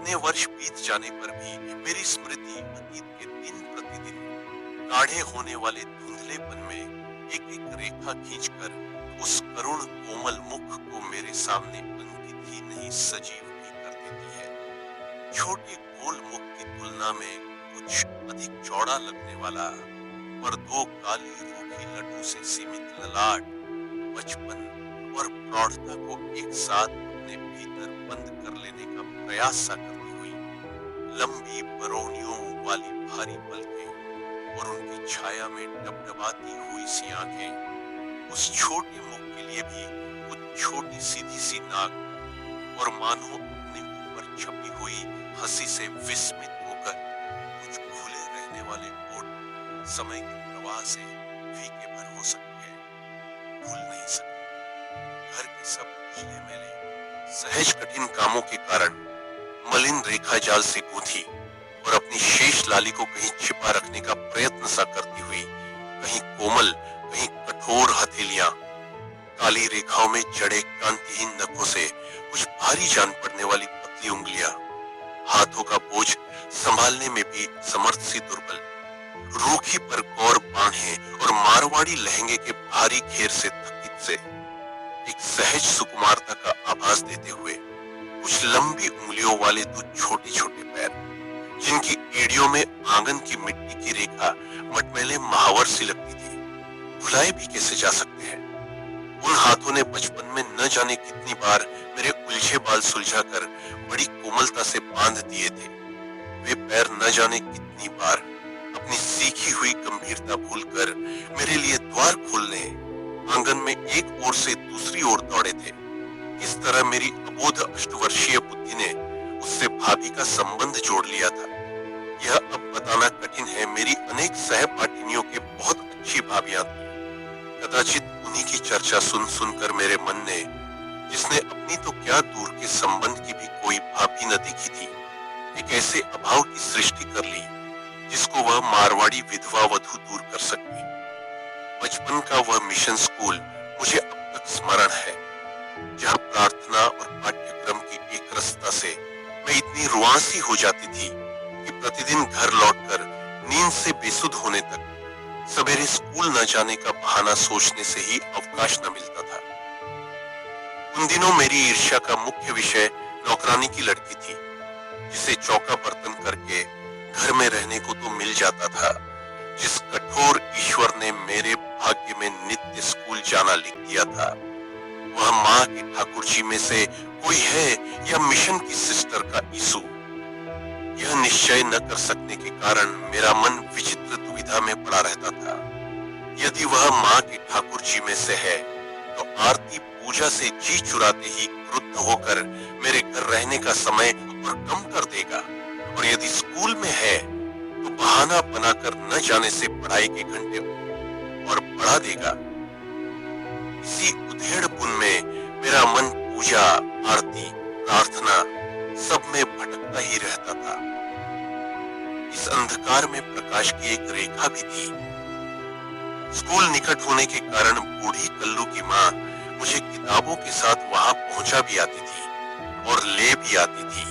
इतने वर्ष बीत जाने पर भी मेरी स्मृति अतीत के दिन प्रतिदिन गाढ़े होने वाले धुंधलेपन में एक एक रेखा खींचकर उस करुण कोमल मुख को मेरे सामने अंकित ही नहीं सजीव भी कर देती है। छोटे गोल मुख की तुलना में कुछ अधिक चौड़ा लगने वाला और दो काली रूखी लटों से सीमित ललाट बचपन और प्रौढ़ता को एक साथ अपने भीतर बंद कर लेने का प्रयास सा करती हुई, लंबी बरौनियों वाली भारी पलकें और उनकी छाया में डबडबाती हुई सी आंखें, उस छोटे मुख के लिए भी कुछ छोटी सीधी सी नाक और मानो अपने ऊपर छपी हुई हंसी से विस्मित होकर कुछ खुले रहने वाले होठ समय के प्रवाह से फीके भर हो सकते हैं, भूल नहीं सकते। घर के सब उजले मेले सहज कठिन कामों के कारण मलिन रेखा जाल से गूंथी और अपनी शेष लाली को कहीं छिपा रखने का प्रयत्न सा करती हुई, कहीं कोमल कहीं कठोर हथेलियां, काली रेखाओं में जड़े कांतिहीन नखों से कुछ भारी जान पड़ने वाली पतली उंगलियां, हाथों का बोझ संभालने में भी समर्थ सी दुर्बल, रूखी पर गौर बाहें और मारवाड़ी लहंगे के भारी घेर से थकित से एक सहज सुकुमारता का आभास देते हुए कुछ लंबी उंगलियों वाले दो छोटे छोटे पैर, जिनकी एड़ियों में आंगन की मिट्टी की रेखा मटमैले महावर सी लगती थी, भुलाए भी कैसे जा सकते हैं। उन हाथों ने बचपन में न जाने कितनी बार मेरे उलझे बाल सुलझाकर बड़ी कोमलता से बांध दिए थे। वे पैर न जाने कितनी बार अपनी सीखी हुई गंभीरता भूलकर मेरे लिए द्वार खोलने आंगन में एक ओर से दूसरी ओर दौड़े थे। इस तरह मेरी अबोध अष्टवर्षीय बुद्धि ने उससे भाभी का संबंध जोड़ लिया था। यह अब बताना कठिन है, मेरी अनेक सहपाठिनियों के बहुत अच्छी भाभियां थी। कदाचित उन्हीं की चर्चा सुन सुनकर मेरे मन ने, जिसने अपनी तो क्या दूर के संबंध की भी कोई भाभी न देखी थी, एक ऐसे अभाव की सृष्टि कर ली जिसको वह मारवाड़ी विधवा वधू दूर कर सकती। बचपन का वह मिशन स्कूल मुझे अब तक स्मरण है, जहाँ प्रार्थना और पाठ्यक्रम की एक रस्ता से मैं इतनी रुआंसी हो जाती थी कि प्रतिदिन घर लौटकर नींद से बेसुध होने तक सवेरे स्कूल न जाने का बहाना सोचने से ही अवकाश न मिलता था। उन दिनों मेरी ईर्ष्या का मुख्य विषय नौकरानी की लड़की थी, जिसे चौका बर्तन करके घर में रहने को तो मिल जाता था, जिस कठोर ईश्वर ने मेरे भाग्य में नित्य स्कूल जाना लिख दिया था। वह माँ की ठाकुर जी में से कोई है या मिशन की सिस्टर का ईसु। यह निश्चय न कर सकने के कारण मेरा मन विचित्र दुविधा में पड़ा रहता था। यदि वह माँ की ठाकुर जी में से है तो आरती पूजा से जी चुराते ही क्रुद्ध होकर मेरे घर रहने का समय और कम कर देगा, और यदि स्कूल में है तो बहाना बनाकर न जाने से पढ़ाई के घंटे और बढ़ा देगा। इसी उधेड़पुन में मेरा मन पूजा, आरती, प्रार्थना सब में भटकता ही रहता था। इस अंधकार में प्रकाश की एक रेखा भी थी। स्कूल निकट होने के कारण बूढ़ी कल्लू की माँ मुझे किताबों के साथ वहां पहुंचा भी आती थी और ले भी आती थी,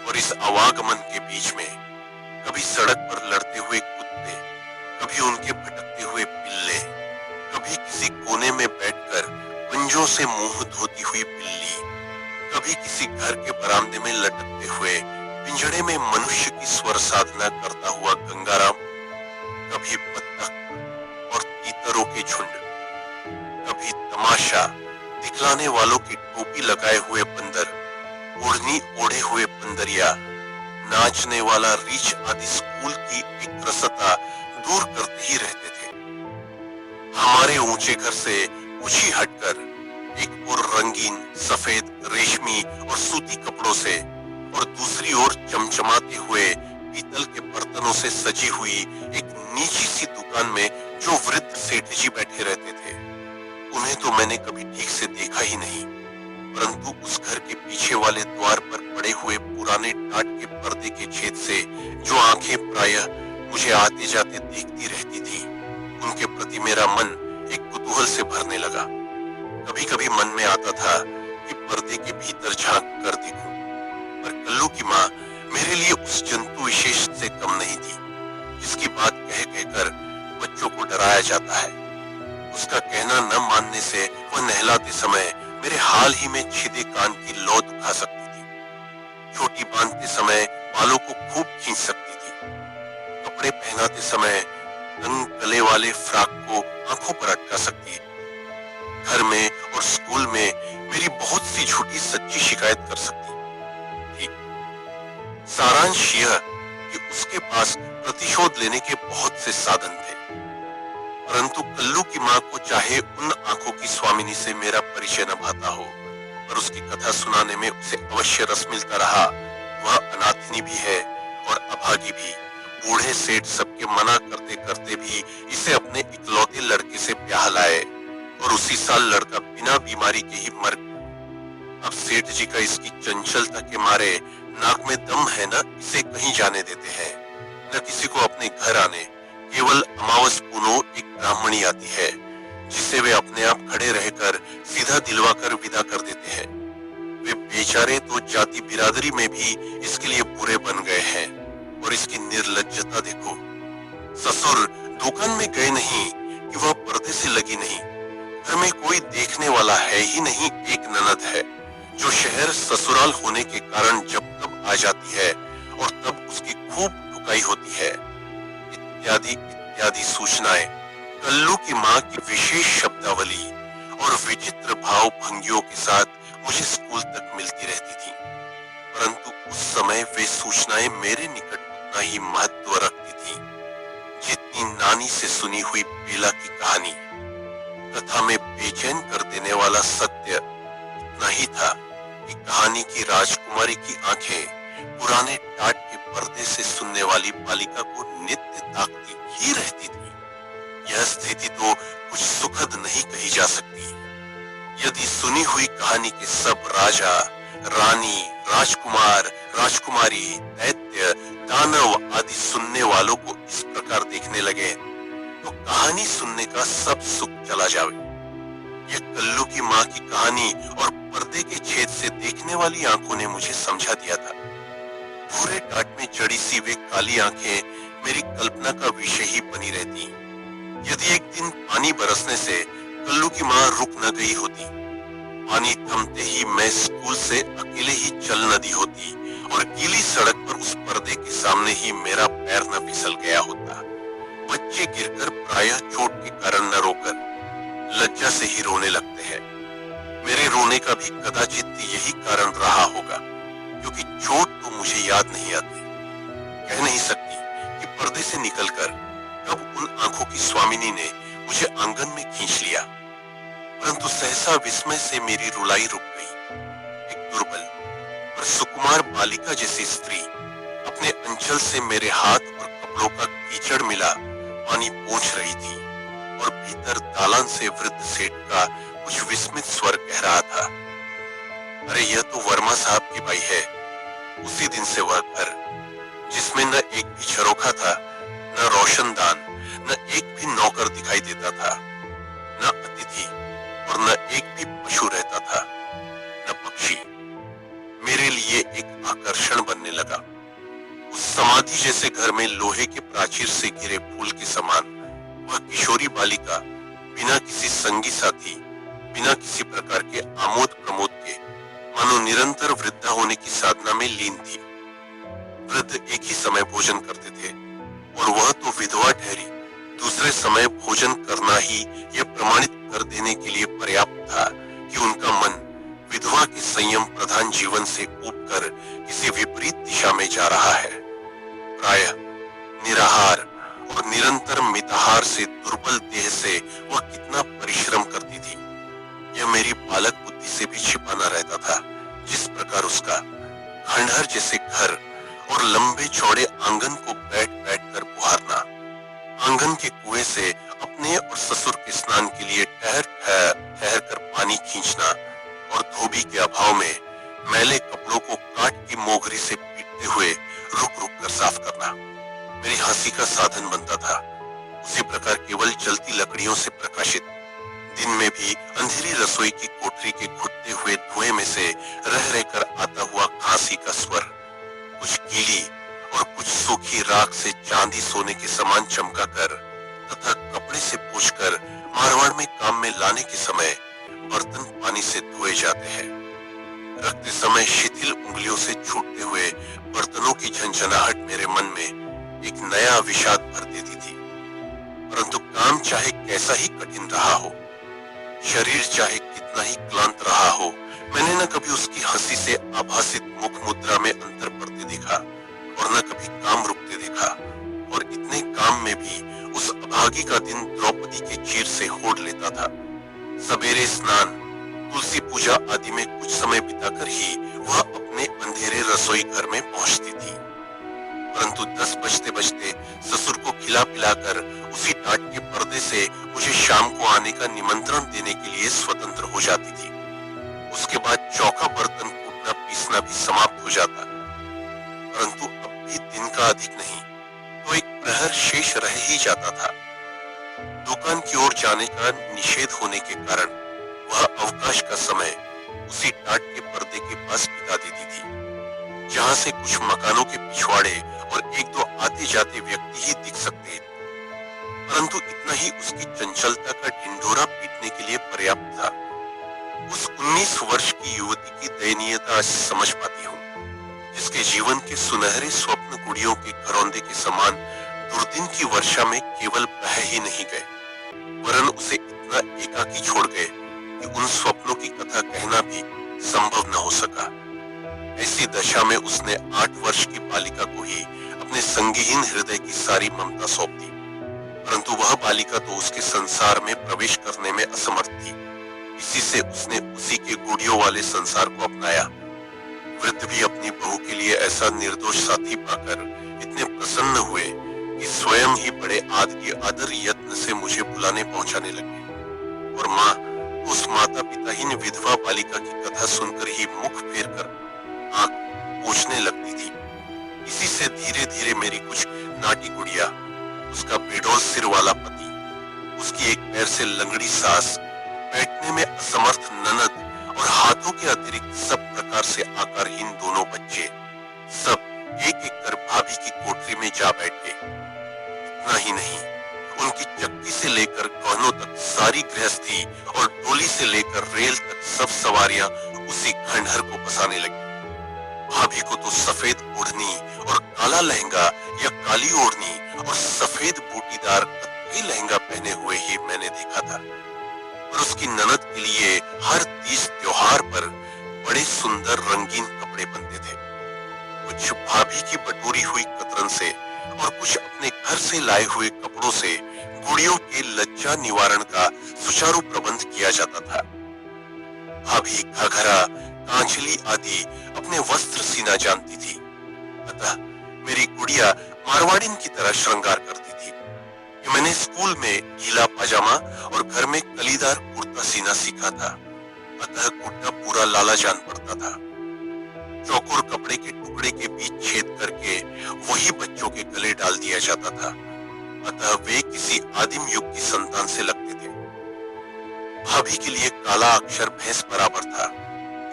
और इस आवागमन के बीच में कभी सड़क पर लड़ते हुए कुत्ते, कभी उनके भटकते हुए पिल्ले, कभी किसी कोने में बैठकर पंजों से मुंह धोती हुई बिल्ली, कभी किसी घर के बरामदे में लटकते हुए पिंजड़े में मनुष्य की स्वर साधना करता हुआ गंगाराम, कभी बत्तख और तीतरों के झुंड, कभी तमाशा दिखलाने वालों की टोपी लगाए हुए बंदर, ओढ़नी ओढ़े हुए बंदरिया, नाचने वाला रीछ आदि स्कूल की एक रसता दूर करते ही रहते थे। हमारे ऊंचे घर से कुछ ही हटकर एक ओर रंगीन, सफेद, रेशमी और सूती कपड़ों से और दूसरी ओर चमचमाते हुए पीतल के बर्तनों से सजी हुई एक नीची सी दुकान में जो वृद्ध सेठ जी बैठे रहते थे, उन्हें तो मैंने कभी ठीक से देखा ही नहीं, परंतु उस घर के पीछे वाले द्वार पर पड़े हुए पुराने टाट के पर्दे के छेद से जो आंखें प्रायः मुझे आते जाते देखती रहती थी, उनके प्रति मेरा मन एक कुतूहल से भरने लगा। कभी कभी मन में आता था कि पर्दे के भीतर झांक कर देखूं, पर कल्लू की माँ मेरे लिए उस जंतु विशेष से कम नहीं थी, जिसकी बात कह कहकर बच्चों को डराया जाता है। उसका कहना न मानने से वह नहलाते समय मेरे हाल ही में छिदे कान की लौ दुखा सकती थी, चोटी बांधते समय बालों को खूब खींच सकती थी, कपड़े पहनाते समय तंग गले वाले फ्रॉक को आंखों पर अटका सकती है, घर में और स्कूल में मेरी बहुत सी झूठी सच्ची शिकायत कर सकती थी। सारांश यह कि उसके पास प्रतिशोध लेने के बहुत से साधन थे, परंतु कल्लू की माँ को चाहे उन आंखों की स्वामिनी से मेरा परिचय न भाता हो, पर उसकी कथा सुनाने में उसे अवश्य रस मिलता रहा। वह अनाथिनी भी है और अभागी भी। बूढ़े सेठ सबके मना करते करते भी इसे अपने इकलौते लड़के से ब्याह लाए और उसी साल लड़का बिना बीमारी के ही मर। अब सेठ जी का इसकी चंचलता के मारे नाक में दम है न इसे कहीं जाने देते हैं, न किसी को अपने घर आने। केवल अमावस पुनो एक ब्राह्मणी आती है, जिसे वे अपने आप खड़े रहकर सीधा दिलवा कर विदा कर देते हैं। वे बेचारे तो जाति बिरादरी में भी इसके लिए बुरे बन गए हैं, और इसकी निर्लज्जता देखो। ससुर दुकान में गए नहीं कि वह पर्दे से लगी नहीं, घर में कोई देखने वाला है ही नहीं। एक ननद है जो शहर ससुराल होने के कारण जब तब आ जाती है और तब उसकी खूब ठुकाई होती है, इत्यादि इत्यादि सूचनाएं कल्लू की माँ की विशेष शब्दावली और विचित्र भाव भंगियों के साथ मुझे स्कूल तक मिलती रहती थी, परंतु उस समय वे सूचनाएं मेरे निकट उतना ही महत्व रखती थी जितनी नानी से सुनी हुई बेला की कहानी। कथा में बेचैन कर देने वाला सत्य इतना ही था कि कहानी की राजकुमारी की आंखें पुराने टाट के पर्दे से सुनने वाली बालिका को नित्य ताकती ही रहती थी। यह स्थिति तो कुछ सुखद नहीं कही जा सकती। यदि सुनी हुई कहानी के सब राजा, रानी, राजकुमार, राजकुमारी, दैत्य, दानव आदि सुनने वालों को इस प्रकार देखने लगे, तो कहानी सुनने का सब सुख चला जावे। यह कल्लू की माँ की कहानी और पर्दे के छेद से देखने वाली आंखों ने मुझे समझा दिया था। भूरे टाट में जड़ी सी वे काली आंखें मेरी कल्पना का विषय ही बनी रहती। यदि एक दिन पानी बरसने से कल्लू की माँ रुक न गई होती, पानी थमते ही मैं स्कूल से अकेले ही चल न दी होती और गीली सड़क पर उस पर्दे के सामने ही मेरा पैर न फिसल गया होता। बच्चे गिरकर प्रायः चोट के कारण न रोकर लज्जा से ही रोने लगते हैं। मेरे रोने का भी कदाचित यही कारण रहा होगा, क्योंकि चोट तो मुझे याद नहीं आती। कह नहीं सकती कि पर्दे से निकलकर कब उन आंखों की स्वामिनी ने मुझे आंगन में खींच लिया, परंतु सहसा विस्मय से मेरी रुलाई रुक गई। एक दुर्बल और सुकुमार बालिका जैसी स्त्री अपने अंचल से मेरे हाथ और कपड़ों का कीचड़ मिला पानी पोंछ रही थी और भीतर दालान से वृद्ध सेठ का कुछ विस्मित स्वर कह रहा था, अरे यह तो वर्मा साहब की बाई है। उसी दिन से वह घर, जिसमें न एक भी झरोखा था, न रोशनदान, न एक भी नौकर दिखाई देता था, न अतिथि और न एक भी पशु रहता था, न पक्षी, मेरे लिए एक आकर्षण बनने लगा। उस समाधि जैसे घर में लोहे के प्राचीर से घिरे फूल के समान वह किशोरी बालिका बिना किसी संगी साथी, बिना किसी प्रकार के आमोद प्रमोद के मानो निरंतर वृद्धा होने की साधना में लीन थी। वृद्ध एक ही समय भोजन करते थे और वह तो विधवा ठहरी दूसरे समय भोजन करना ही यह प्रमाणित कर देने के लिए पर्याप्त था कि उनका मन विधवा के संयम प्रधान जीवन से ऊबकर किसी विपरीत दिशा में जा रहा है। प्रायः निराहार और निरंतर मिताहार से दुर्बल देह से वह कितना परिश्रम करती थी, यह मेरी बालक बुद्धि से भी छिपा न रहता था। जिस प्रकार उसका खंडहर जैसे घर और लंबे चौड़े आंगन को बैठ बैठ कर बुहारना, आंगन के कुएं से अपने और ससुर के स्नान के लिए ठहर कर पानी खींचना और धोबी के अभाव में मैले कपड़ों को काट की मोगरी से पीटते हुए रुक रुक कर साफ करना मेरी हंसी का साधन बनता था। उसी प्रकार केवल जलती लकड़ियों से प्रकाशित दिन में भी अंधेरी रसोई की कोठरी के घुटते हुए धुएं में से रह रहकर आता हुआ खांसी का स्वर, कुछ गीली और कुछ सूखी राख से चांदी सोने के समान चमका कर तथा कपड़े से पोंछकर मारवाड़ में काम में लाने के समय बर्तन पानी से धोए जाते हैं। रखते समय शिथिल उंगलियों से छूटते हुए बर्तनों की झंझनाहट मेरे मन में एक नया विषाद भर देती थी। परंतु काम चाहे कैसा ही कठिन रहा हो, शरीर चाहे कितना ही क्लांत रहा हो, मैंने न कभी उसकी हंसी से आभासित मुख मुद्रा में अंतर पड़ते देखा और न कभी काम रुकते देखा। और इतने काम में भी उस अभागी का दिन द्रौपदी के चीर से होड़ लेता था। सवेरे स्नान, तुलसी पूजा आदि में कुछ समय बिताकर ही वह अपने अंधेरे रसोई घर में पहुंचती थी। परंतु 10 बजते बजते ससुर को खिला पिलाकर उसी टाट के पर्दे से मुझे शाम को आने का निमंत्रण देने के लिए स्वतंत्र हो जाती थी। उसके बाद चौका बर्तन कूटना पीसना भी समाप्त हो जाता। परंतु अब भी दिन का अधिक नहीं तो एक प्रहर शेष रह ही जाता था। दुकान की ओर जाने का निषेध होने के कारण वह अवकाश का समय उसी टाट के पर्दे के पास बिता देती थी, जहां से कुछ मकानों के पिछवाड़े और एक दो आते जाते व्यक्ति ही दिख सकते थे। परंतु इतना ही उसकी चंचलता का ढिंढोरा पीटने के लिए पर्याप्त था। उस 19 वर्ष की युवती की दयनीयता आज समझ पाती हूँ, जिसके जीवन के सुनहरे स्वप्न गुड़ियों के घरौंदे के समान दुर्दिन की वर्षा में केवल बह ही नहीं गए, वरन उसे इतना एकाकी छोड़ गए कि उन स्वप्नों की कथा कहना भी संभव न हो सका। ऐसी दशा में उसने 8 वर्ष की बालिका को ही अपने संगीहीन हृदय की सारी ममता सौंप दी। परंतु वह बालिका तो उसके संसार में प्रवेश करने में असमर्थ थी। इसी से उसने उसी के गुड़ियों वाले संसार को अपनाया। वृद्ध भी अपनी बहू के लिए ऐसा निर्दोष साथी पाकर इतने प्रसन्न हुए कि स्वयं ही बड़े आदर यत्न से मुझे बुलाने पहुंचाने लगे। और माँ उस माता पिताहीन विधवा बालिका की कथा सुनकर ही मुख फेर कर आंख पोंछने लगती थी। इसी से धीरे धीरे मेरी कुछ नाटी गुड़िया, उसका बेडौल सिर वाला पति, उसकी एक पैर से लंगड़ी सास, बैठने में असमर्थ ननद और हाथों के अतिरिक्त सब प्रकार से आकारहीन दोनों बच्चे, सब एक एक कर भाभी की कोठरी में जा बैठे। इतना ही नहीं, उनकी चक्की से लेकर गहनों तक सारी गृहस्थी और डोली से लेकर रेल तक सब सवारियां उसी खंडहर को बसाने लगी। भाभी को तो सफेद ओढ़नी और काला लहंगा या काली ओढ़नी और सफेद बूटीदार कत्थई लहंगा पहने हुए ही मैंने देखा था। और उसकी ननद के लिए हर तीज त्योहार पर बड़े सुंदर रंगीन कपड़े बनते थे। कुछ भाभी की बटोरी हुई कतरन से और कुछ अपने घर से लाए हुए कपड़ों से गुड़ियों के लज्जा निवारण का सुचारू प्रबंध किया जाता था। भाभी घाघरा, कांचली आदि अपने वस्त्र सीना जानती थी, अतः मेरी गुड़िया मारवाड़िन की तरह श्रृंगार करती थी कि मैंने स्कूल में गीला पाजामा और घर में कलीदार कुर्ता सीना सीखा था, अतः गुड्डा पूरा लाला जान पड़ता था। चौकोर कपड़े के टुकड़े के बीच छेद करके वही बच्चों के गले डाल दिया जाता था, अतः वे किसी आदिम युग की संतान से लगते थे। भाभी के लिए काला अक्षर भैंस बराबर था,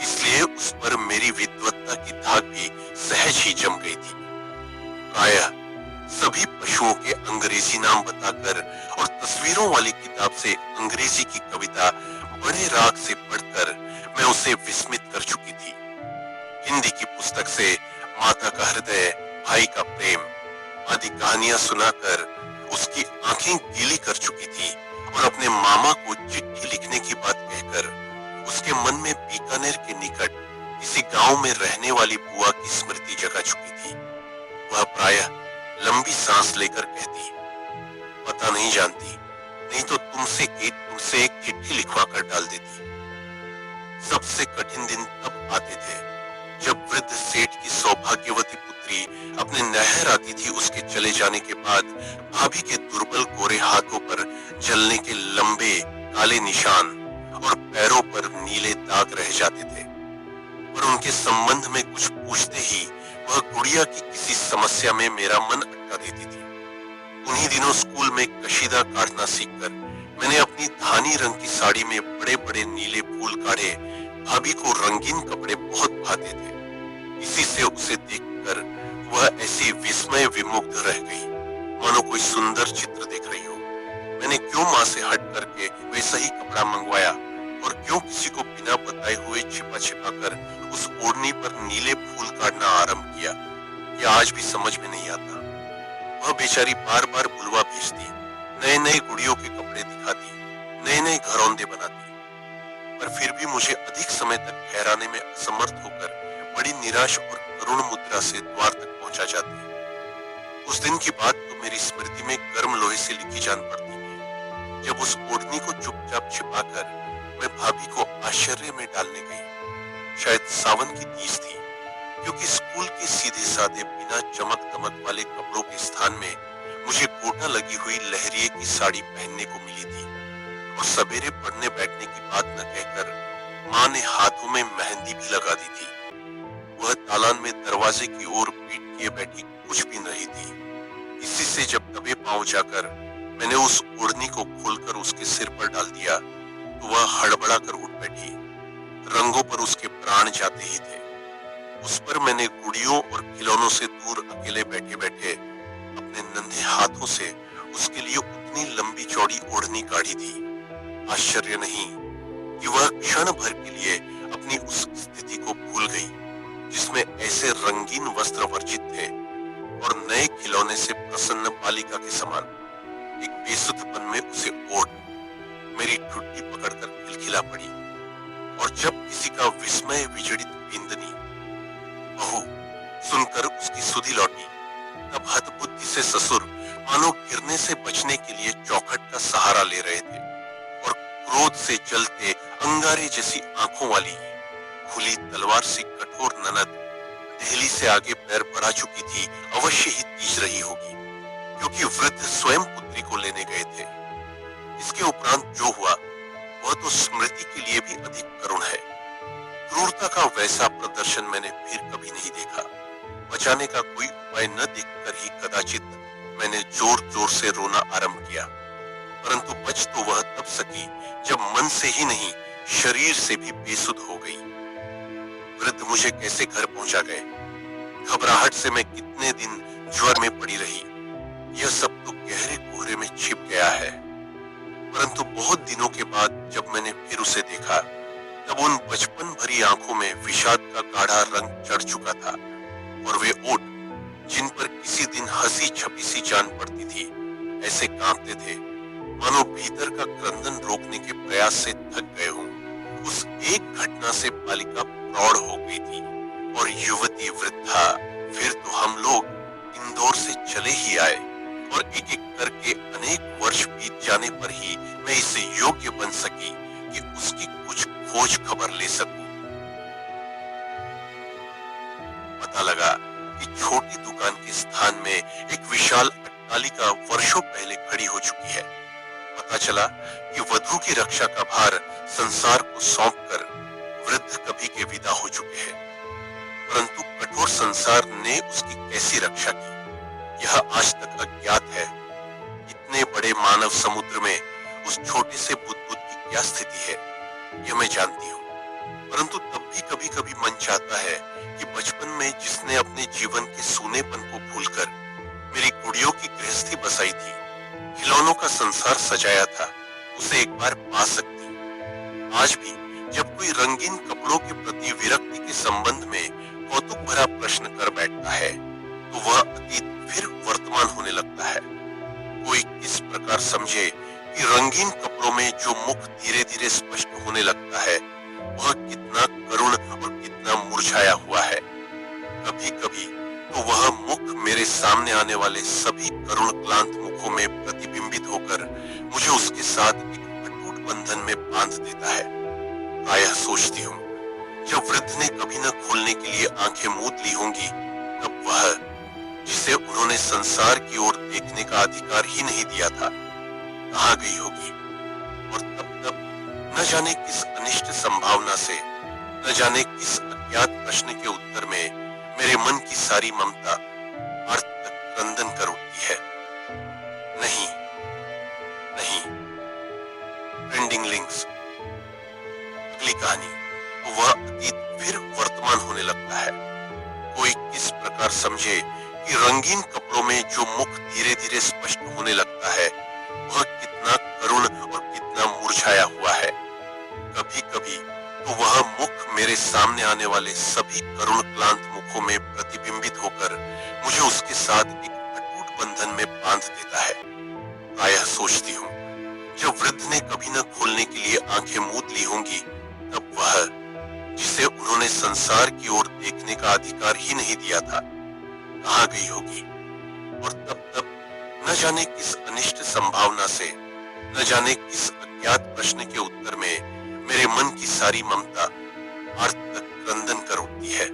इसलिए उस पर मेरी विद्वत्ता की धाक भी सहज ही जम गई थी। प्रायः सभी पशुओं के अंग्रेजी नाम बताकर और तस्वीरों वाली किताब से अंग्रेजी की कविता बड़े राग से पढ़कर मैं उसे विस्मित कर चुकी थी। हिंदी की पुस्तक से माता का हृदय, भाई का प्रेम आदि कहानियां सुनाकर उसकी आंखें गीली कर चुकी थी और अपने मामा को चिट्ठी लिखने की बात कहकर उसके मन में बीकानेर के निकट किसी गांव में रहने वाली बुआ की स्मृति जगा चुकी थी। वह प्रायः लंबी सांस लेकर कहती, पता नहीं जानती, नहीं तो तुमसे एक चिट्ठी लिखवा कर डाल देती। सबसे कठिन दिन तब आते थे जब वृद्ध सेठ की सौभाग्यवती पुत्री अपने नहर आती थी। उसके चले जाने के बाद भाभी के दुर्बल गोरे हाथों पर जलने के लंबे काले निशान और पैरों पर नीले दाग रह जाते थे। पर उनके संबंध में कुछ पूछते ही वह गुड़िया की किसी समस्या में मेरा मन अटका देती थी। उन्हीं दिनों स्कूल में कशीदा काटना सीखकर मैंने अपनी धानी रंग की साड़ी में बड़े बड़े नीले फूल काढ़े। भाभी को रंगीन कपड़े बहुत भाते थे। इसी से उसे देखकर वह ऐसी विस्मय विमुग्ध रह गई, मानो कोई सुंदर चित्र देख रही हो। मैंने क्यों माँ से हट करके वैसा ही कपड़ा मंगवाया और क्यों किसी को बिना बताए हुए छिपा छिपा कर उस ओढ़नी पर नीले फूल काटना आरंभ किया, यह आज भी समझ में नहीं आता। वह बेचारी बार बार बुलवा भेजती, नए नए गुड़ियों के कपड़े दिखाती, नए नए घरौंदे बनाती, पर फिर भी मुझे अधिक समय तक ठहराने में असमर्थ होकर बड़ी निराश और करुण मुद्रा से द्वार तक पहुंचा जाती। उस दिन की बात तो मेरी स्मृति में गर्म लोहे से लिखी जान पड़ती है, जब उस ओढ़नी को चुपचाप छिपाकर मैं भाभी को आश्चर्य में डालने गई। शायद सावन की तीज थी, क्योंकि स्कूल के सीधे साधे बिना चमक दमक वाले कपड़ों के स्थान में मुझे गोटा लगी हुई लहरिए की साड़ी पहनने को मिली थी। और सवेरे पढ़ने बैठने की बात न कहकर माँ ने हाथों में मेहंदी भी लगा दी थी। वह दालान में दरवाजे की ओर पीठ किए बैठी कुछ भी नहीं थी। इसी से जब दबे पांव जाकर मैंने उस ओढ़नी को खोलकर उसके सिर पर डाल दिया तो वह हड़बड़ा कर उठ बैठी। रंगों पर उसके प्राण जाते ही थे। उस पर मैंने गुड़ियों और खिलौनों से दूर अकेले बैठे बैठे अपने नन्हे हाथों से उसके लिए उतनी लंबी चौड़ी ओढ़नी काढ़ी थी। आश्चर्य नहीं कि वह क्षण भर के लिए अपनी उस स्थिति को भूल गई, जिसमें ऐसे रंगीन वस्त्र वर्जित थे और नए खिलौने से प्रसन्न बालिका के समान एक बेसुधपन में उसे ओढ़ मेरी ठुड्डी पकड़कर खिलखिला पड़ी। और जब किसी का विस्मय विजड़ित बिंदनी बहू सुनकर उसकी सुधि लौटी, तब हतबुद्धि से ससुर मानो गिरने से बचने के लिए चौखट का सहारा ले रहे थे और क्रोध से जलते अंगारे जैसी आंखों वाली खुली तलवार सी कठोर ननद दहली से आगे पैर बढ़ा चुकी थी, अवश्य ही तीज रही होगी, क्योंकि वृद्ध स्वयं पुत्री को लेने गए थे। इसके उपरांत जो हुआ वह तो स्मृति के लिए भी अधिक करुण है। क्रूरता का वैसा प्रदर्शन मैंने फिर कभी नहीं देखा। बचाने का कोई उपाय न देखकर ही कदाचित मैंने जोर जोर से रोना आरंभ किया, परंतु बच तो वह तब सकी जब मन से ही नहीं शरीर से भी बेसुध हो गई। वृद्ध मुझे कैसे घर पहुंचा गए, घबराहट से मैं कितने दिन ज्वर में पड़ी रही, यह सब तो गहरे कोहरे में छिप गया है। परंतु बहुत दिनों के बाद जब मैंने फिर उसे देखा, तब उन बचपन भरी आंखों में विषाद का गाढ़ा रंग चढ़ चुका था और वे ओठ जिन पर किसी दिन हंसी छपी सी जान पड़ती थी, ऐसे कांपते थे मानो भीतर का क्रंदन रोकने के प्रयास से थक गए हों। उस एक घटना से बालिका प्रौढ़ हो गई थी और युवती वृद्धा। फिर तो हम लोग इंदौर से चले ही आए और एक एक करके अनेक वर्ष बीत जाने पर ही मैं इससे योग्य बन सकी कि उसकी कुछ खोज खबर ले सकूं। पता लगा कि छोटी दुकान के स्थान में एक विशाल अट्टालिका वर्षों पहले खड़ी हो चुकी है। पता चला कि वधू की रक्षा का भार संसार को सौंपकर वृद्ध कभी के विदा हो चुके हैं, परंतु कठोर संसार ने उसकी कैसी रक्षा की, यह आज तक अज्ञात है। इतने बड़े मानव समुद्र में उस छोटे से बुदबुद की क्या स्थिति है, यह मैं जानती हूँ। परंतु तब भी कभी कभी मन चाहता है कि बचपन में जिसने अपने जीवन के सूनेपन को भूलकर मेरी गुड़ियों की गृहस्थी बसाई थी, खिलौनों का संसार सजाया था, उसे एक बार पा सकती। आज भी जब कोई रंगीन कपड़ों के प्रति विरक्ति के संबंध में कौतुक भरा प्रश्न कर बैठता है, तो वह अतीत फिर वर्तमान होने लगता है। कोई किस प्रकार समझे कि रंगीन कपड़ों में जो मुख धीरे धीरे स्पष्ट होने लगता है, वह कितना करुण और कितना मुरझाया हुआ है। कभी कभी तो वह मुख मेरे सामने आने वाले सभी करुण क्लांत मुखों में प्रतिबिंबित होकर मुझे उसके साथ एक अटूट बंधन में बांध देता है। प्रायः सोचती हूँ, जब वृद्ध ने कभी न खोलने के लिए आंखें मूंद ली होंगी, तब वह जिसे उन्होंने संसार की ओर देखने का अधिकार ही नहीं दिया था, कहाँ गई होगी। और तब न जाने किस अनिष्ट संभावना से, न जाने किस अज्ञात प्रश्न के उत्तर में मेरे मन की सारी ममता अर्थ तक क्रंदन कर उठती है। नहीं नहीं, कहानी तो वह अतीत फिर वर्तमान होने लगता है। कोई किस प्रकार समझे कि रंगीन कपड़ों में जो मुख धीरे धीरे स्पष्ट होने लगता है वह कितना करुण और कितना मुरझाया हुआ है। कभी कभी तो वह मुख मेरे सामने आने वाले सभी करुण क्लांत मुखों में प्रतिबिंबित होकर मुझे उसके साथ एक अटूट बंधन में बांध देता है। प्रायः सोचती हूँ जब वृद्ध ने कभी न खोलने के लिए आंखें मूंद ली होंगी तब वह जिसे उन्होंने संसार की ओर देखने का अधिकार ही नहीं दिया था कहाँ गई होगी। और तब न जाने किस अनिष्ट संभावना से, न जाने किस अज्ञात प्रश्न के उत्तर में मेरे मन की सारी ममता आर्त तक क्रंदन कर उठती है।